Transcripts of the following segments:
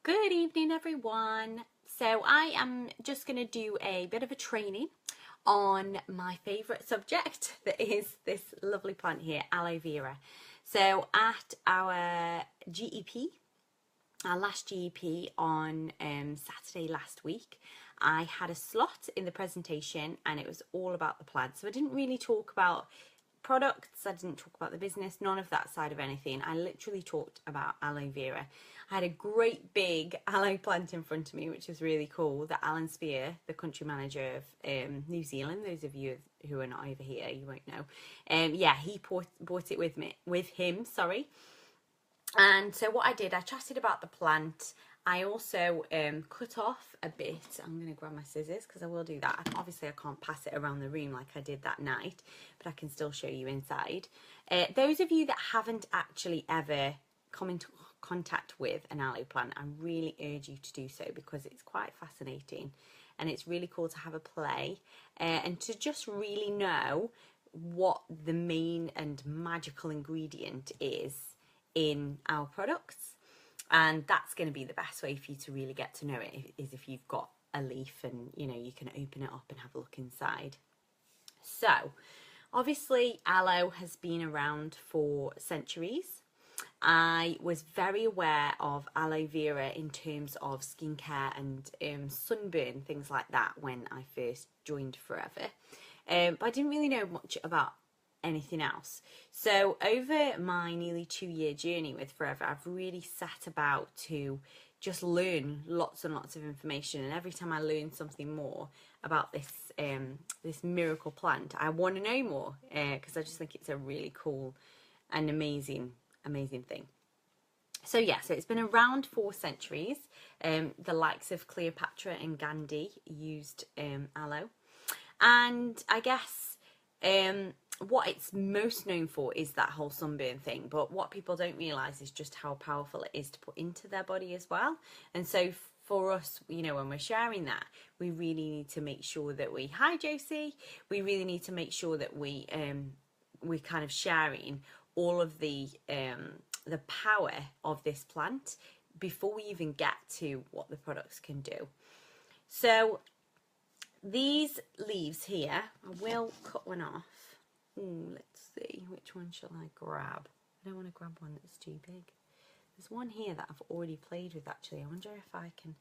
Good evening, everyone. So I am just going to do a bit of a training on my favourite subject, that is this lovely plant here, aloe vera. So at our GEP, our last GEP on Saturday last week, I had a slot in the presentation and it was all about the plant. So I didn't really talk about products, I didn't talk about the business, none of that side of anything. I literally talked about aloe vera. I had a great big aloe plant in front of me, which was really cool, that Alan Spear, the country manager of New Zealand, those of you who are not over here, you won't know. Yeah, he bought it with him. And so what I did, I chatted about the plant. I also cut off a bit. I'm going to grab my scissors because I will do that. Obviously, I can't pass it around the room like I did that night, but I can still show you inside. Those of you that haven't actually ever come into contact with an aloe plant, I really urge you to do so because it's quite fascinating and it's really cool to have a play and to just really know what the main and magical ingredient is in our products. And that's going to be the best way for you to really get to know it, is if you've got a leaf and you can open it up and have a look inside. So obviously aloe has been around for centuries. I was very aware of aloe vera in terms of skincare and sunburn, things like that, when I first joined Forever. But I didn't really know much about anything else. So over my nearly 2-year journey with Forever, I've really set about to just learn lots and lots of information, and every time I learn something more about this this miracle plant, I want to know more because I just think it's a really cool and amazing thing. So yeah, so it's been around for centuries. The likes of Cleopatra and Gandhi used aloe, and I guess what it's most known for is that whole sunburn thing, but what people don't realise is just how powerful it is to put into their body as well. And so for us, when we're sharing that, we really need to make sure that hi Josie, we really need to make sure that we're kind of sharing all of the power of this plant before we even get to what the products can do. So these leaves here, I will cut one off. Let's see, which one shall I grab? I don't want to grab one that's too big. There's one here that I've already played with, actually. I wonder if I can...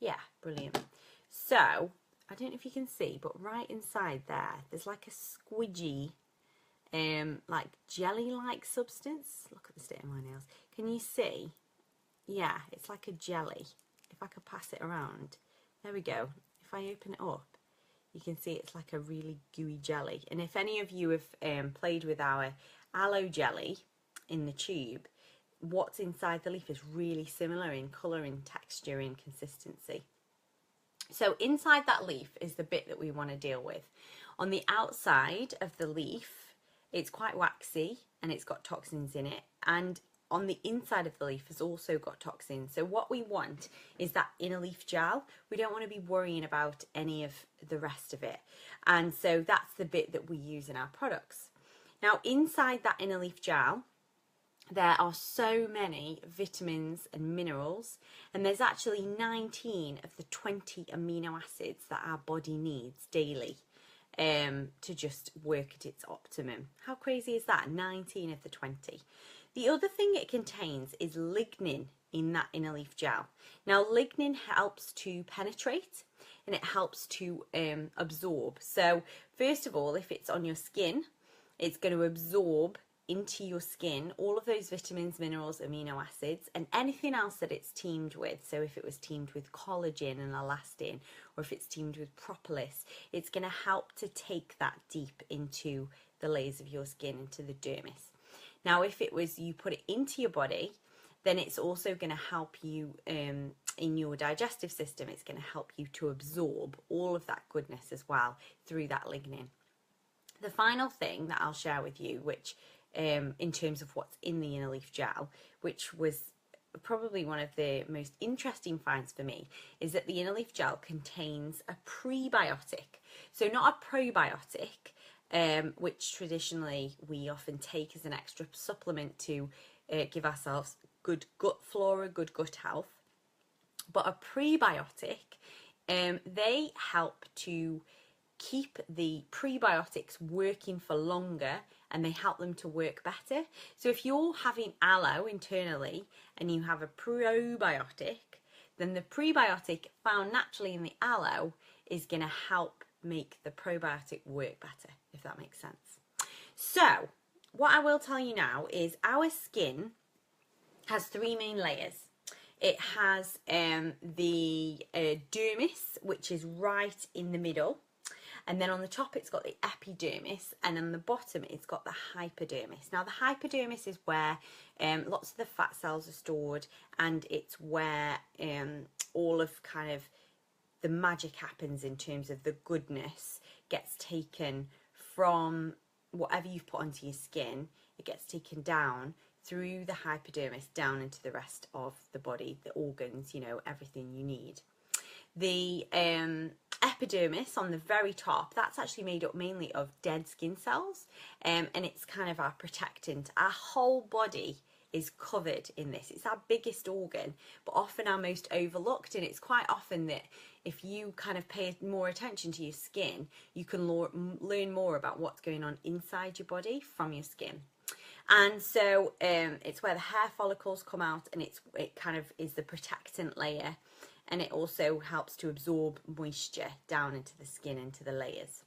Yeah, brilliant. So, I don't know if you can see, but right inside there's like a squidgy, like jelly-like substance. Look at the state of my nails. Can you see? Yeah, it's like a jelly. If I could pass it around. There we go. If I open it up, you can see it's like a really gooey jelly. And if any of you have played with our aloe jelly in the tube, what's inside the leaf is really similar in colour and texture and consistency. So inside that leaf is the bit that we want to deal with. On the outside of the leaf, it's quite waxy and it's got toxins in it. And on the inside of the leaf has also got toxins. So what we want is that inner leaf gel. We don't want to be worrying about any of the rest of it. And so that's the bit that we use in our products. Now inside that inner leaf gel, there are so many vitamins and minerals, and there's actually 19 of the 20 amino acids that our body needs daily to just work at its optimum. How crazy is that? 19 of the 20. The other thing it contains is lignin in that inner leaf gel. Now lignin helps to penetrate and it helps to absorb. So first of all, if it's on your skin, it's going to absorb into your skin all of those vitamins, minerals, amino acids, and anything else that it's teamed with. So if it was teamed with collagen and elastin, or if it's teamed with propolis, it's going to help to take that deep into the layers of your skin, into the dermis. Now, if it was you put it into your body, then it's also going to help you in your digestive system. It's going to help you to absorb all of that goodness as well through that lignin. The final thing that I'll share with you, which in terms of what's in the inner leaf gel, which was probably one of the most interesting finds for me, is that the inner leaf gel contains a prebiotic. So not a probiotic, which traditionally we often take as an extra supplement to give ourselves good gut flora, good gut health. But a prebiotic, they help to keep the prebiotics working for longer, and they help them to work better. So if you're having aloe internally and you have a probiotic, then the prebiotic found naturally in the aloe is going to help make the probiotic work better, if that makes sense. So what I will tell you now is our skin has three main layers. It has the dermis, which is right in the middle. And then on the top, it's got the epidermis. And on the bottom, it's got the hypodermis. Now, the hypodermis is where lots of the fat cells are stored. And it's where all of kind of the magic happens in terms of the goodness gets taken from whatever you've put onto your skin. It gets taken down through the hypodermis down into the rest of the body, the organs, you know, everything you need. The epidermis on the very top, that's actually made up mainly of dead skin cells, and it's kind of our protectant. Our whole body is covered in this. It's our biggest organ, but often our most overlooked, and it's quite often that if you kind of pay more attention to your skin, you can learn more about what's going on inside your body from your skin. And so it's where the hair follicles come out, and it kind of is the protectant layer, and it also helps to absorb moisture down into the skin, into the layers.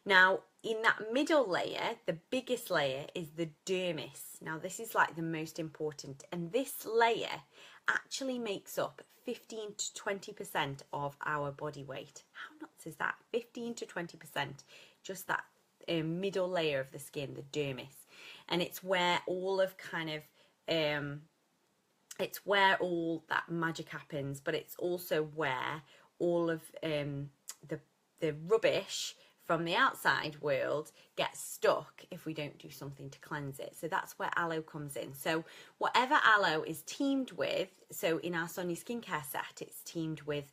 Now, in that middle layer, the biggest layer is the dermis. Now, this is like the most important, and this layer actually makes up 15 to 20% of our body weight. How nuts is that? 15 to 20%, just that middle layer of the skin, the dermis. And it's where all of kind of, it's where all that magic happens, but it's also where all of the rubbish from the outside world gets stuck if we don't do something to cleanse it. So that's where aloe comes in. So whatever aloe is teamed with, so in our Sonia skincare set, it's teamed with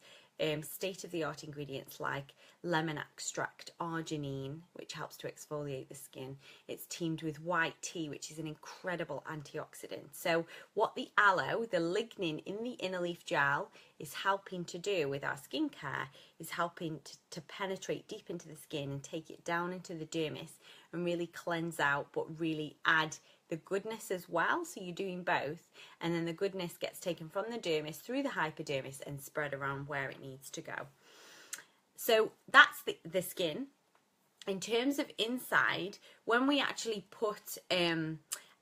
state-of-the-art ingredients like lemon extract, arginine, which helps to exfoliate the skin. It's teamed with white tea, which is an incredible antioxidant. So what the aloe, the lignin in the inner leaf gel, is helping to do with our skincare is helping to penetrate deep into the skin and take it down into the dermis and really cleanse out, but really add the goodness as well. So you're doing both, and then the goodness gets taken from the dermis through the hypodermis and spread around where it needs to go. So that's the skin. In terms of inside, when we actually put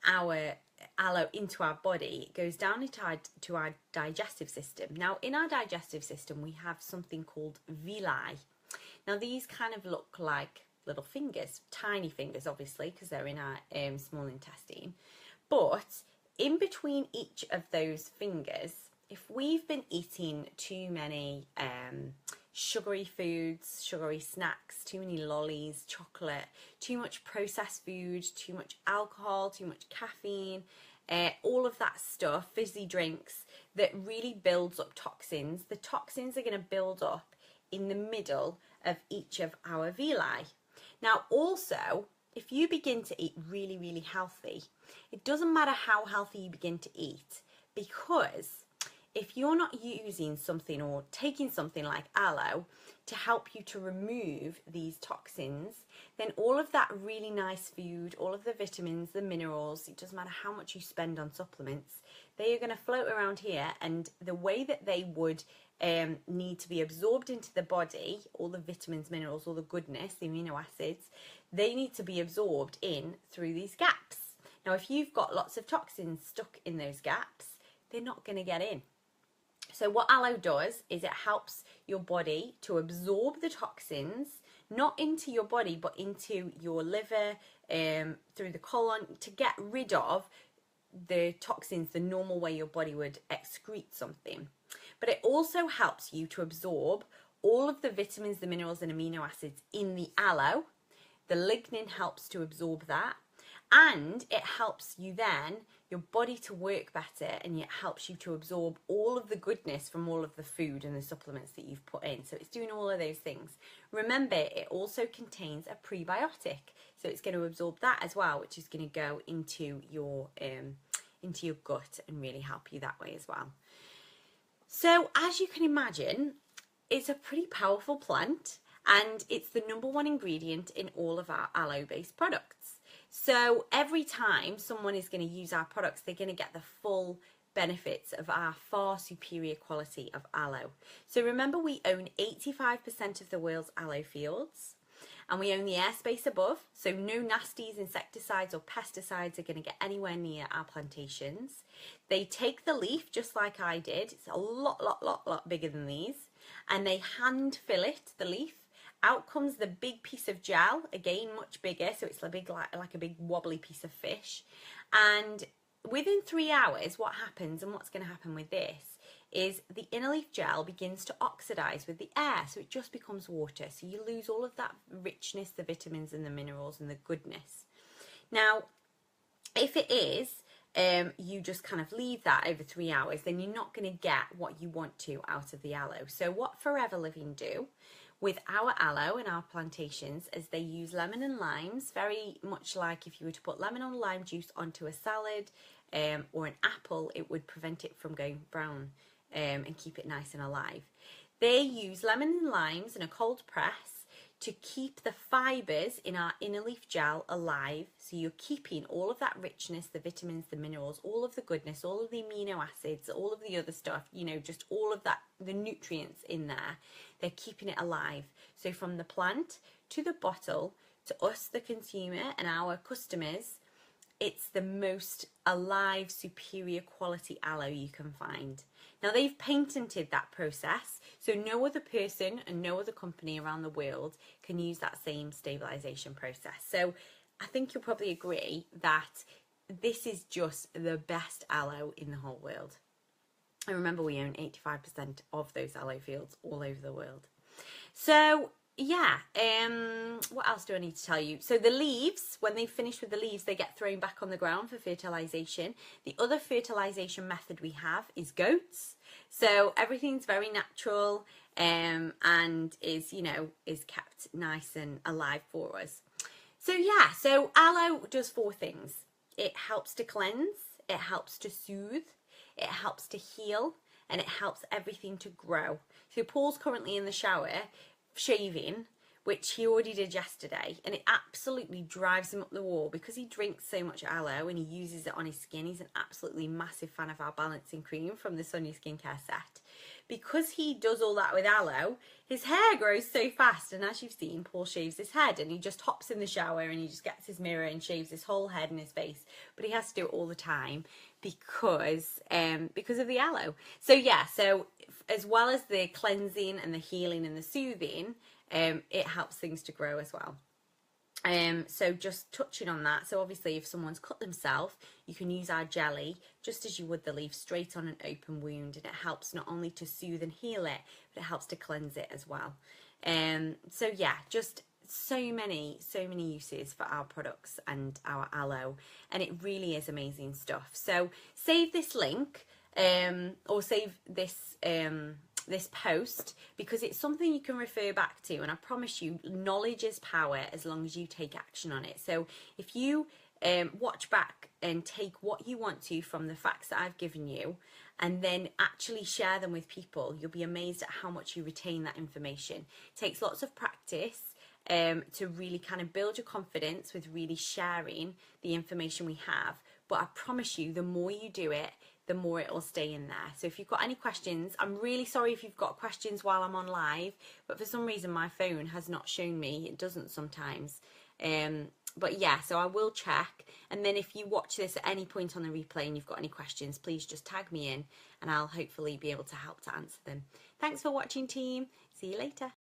our aloe into our body, it goes down into our digestive system. Now, in our digestive system, we have something called villi. Now, these kind of look like little fingers, tiny fingers, obviously, because they're in our small intestine. But in between each of those fingers, if we've been eating too many sugary foods, sugary snacks, too many lollies, chocolate, too much processed food, too much alcohol, too much caffeine, all of that stuff, fizzy drinks that really builds up toxins, the toxins are going to build up in the middle of each of our villi. Now, also, if you begin to eat really, really healthy, it doesn't matter how healthy you begin to eat, because if you're not using something or taking something like aloe to help you to remove these toxins, then all of that really nice food, all of the vitamins, the minerals, it doesn't matter how much you spend on supplements, they are going to float around here, and the way that they would need to be absorbed into the body, all the vitamins, minerals, all the goodness, the amino acids, they need to be absorbed in through these gaps. Now, if you've got lots of toxins stuck in those gaps, they're not going to get in. So what aloe does is it helps your body to absorb the toxins, not into your body, but into your liver, through the colon, to get rid of the toxins the normal way your body would excrete something. But it also helps you to absorb all of the vitamins, the minerals and amino acids in the aloe. The lignin helps to absorb that, and it helps you then, your body to work better, and it helps you to absorb all of the goodness from all of the food and the supplements that you've put in. So it's doing all of those things. Remember, it also contains a prebiotic, so it's going to absorb that as well, which is going to go into your gut and really help you that way as well. So as you can imagine, it's a pretty powerful plant, and it's the #1 ingredient in all of our aloe-based products. So every time someone is going to use our products, they're going to get the full benefits of our far superior quality of aloe. So remember, we own 85% of the world's aloe fields, and we own the airspace above, so no nasties, insecticides or pesticides are going to get anywhere near our plantations. They take the leaf just like I did. It's a lot bigger than these, and they hand fillet the leaf. Out comes the big piece of gel, again much bigger, so it's like a big wobbly piece of fish. And within 3 hours, what happens, and what's going to happen with this, is the inner leaf gel begins to oxidize with the air, so it just becomes water. So you lose all of that richness, the vitamins and the minerals and the goodness. Now, if it is, you just kind of leave that over 3 hours, then you're not going to get what you want to out of the aloe. So what Forever Living do with our aloe and our plantations is they use lemon and limes, very much like if you were to put lemon or lime juice onto a salad or an apple, it would prevent it from going brown and keep it nice and alive. They use lemon and limes in a cold press to keep the fibres in our inner leaf gel alive. So you're keeping all of that richness, the vitamins, the minerals, all of the goodness, all of the amino acids, all of the other stuff, you know, just all of that, the nutrients in there. They're keeping it alive. So from the plant to the bottle to us, the consumer, and our customers, it's the most alive, superior quality aloe you can find. Now, they've patented that process, so no other person and no other company around the world can use that same stabilization process. So I think you'll probably agree that this is just the best aloe in the whole world. And remember, we own 85% of those aloe fields all over the world. So yeah, what else do I need to tell you? So the leaves, when they finish with the leaves, they get thrown back on the ground for fertilization. The other fertilization method we have is goats. So everything's very natural and is kept nice and alive for us. So yeah, so aloe does 4 things. It helps to cleanse, it helps to soothe, it helps to heal, and it helps everything to grow. So Paul's currently in the shower shaving, which he already did yesterday, and it absolutely drives him up the wall because he drinks so much aloe and he uses it on his skin. He's an absolutely massive fan of our balancing cream from the Sonia Skincare set. Because he does all that with aloe, his hair grows so fast, and as you've seen, Paul shaves his head, and he just hops in the shower and he just gets his mirror and shaves his whole head and his face, but he has to do it all the time because of the aloe. So yeah, so as well as the cleansing and the healing and the soothing, it helps things to grow as well. So just touching on that, so obviously if someone's cut themselves, you can use our jelly just as you would the leaf straight on an open wound, and it helps not only to soothe and heal it, but it helps to cleanse it as well. So yeah, just so many uses for our products and our aloe, and it really is amazing stuff. So save this link or save this this post, because it's something you can refer back to, and I promise you, knowledge is power as long as you take action on it. So if you watch back and take what you want to from the facts that I've given you and then actually share them with people, you'll be amazed at how much you retain that information. It takes lots of practice to really kind of build your confidence with really sharing the information we have, but I promise you, the more you do it, the more it will stay in there. So if you've got any questions, I'm really sorry if you've got questions while I'm on live, but for some reason my phone has not shown me. It doesn't sometimes. But yeah, so I will check. And then if you watch this at any point on the replay and you've got any questions, please just tag me in and I'll hopefully be able to help to answer them. Thanks for watching, team. See you later.